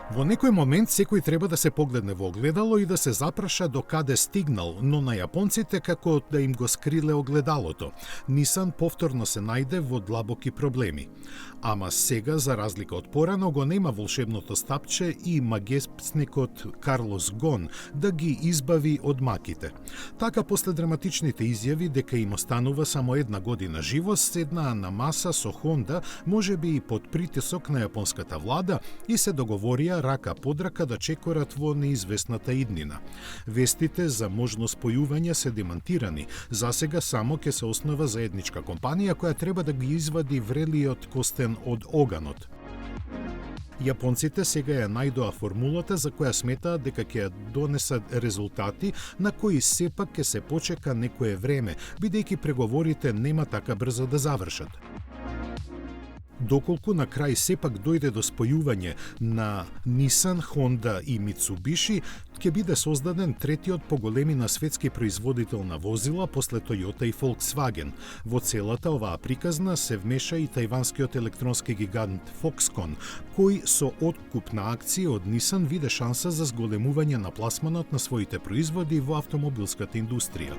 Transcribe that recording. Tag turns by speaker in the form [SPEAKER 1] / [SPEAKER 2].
[SPEAKER 1] Во некој момент секој треба да се погледне во огледало и да се запраша до каде стигнал, но на јапонците како да им го скриле огледалото. Нисан повторно се најде во длабоки проблеми. Ама сега, за разлика од порано, го нема волшебното стапче и магесникот Карлос Гон да ги избави од маките. Така, после драматичните изјави дека им останува само една година живост, седнаа на маса со Хонда, можеби и под притисок на јапонската влада, и се договорија рака под рака да чекорат во неизвестната иднина. Вестите за можно спојување се демантирани. Засега само ќе се основа заедничка компанија која треба да ги извади врелиот костен од оганот. Јапонците сега ја најдоа формулата за која сметаат дека ќе ја донесат резултати на кои сепак ќе се почека некое време, бидејќи преговорите нема така брзо да завршат. Доколку на крај сепак дојде до спојување на Нисан, Хонда и Мицубиши, ќе биде создаден третиот по големина светски производител на возила после Toyota и Volkswagen. Во целата оваа приказна се вмеша и тајванскиот електронски гигант Foxconn, кој со откуп на акции од Нисан виде шанса за зголемување на пласманот на своите производи во автомобилската индустрија.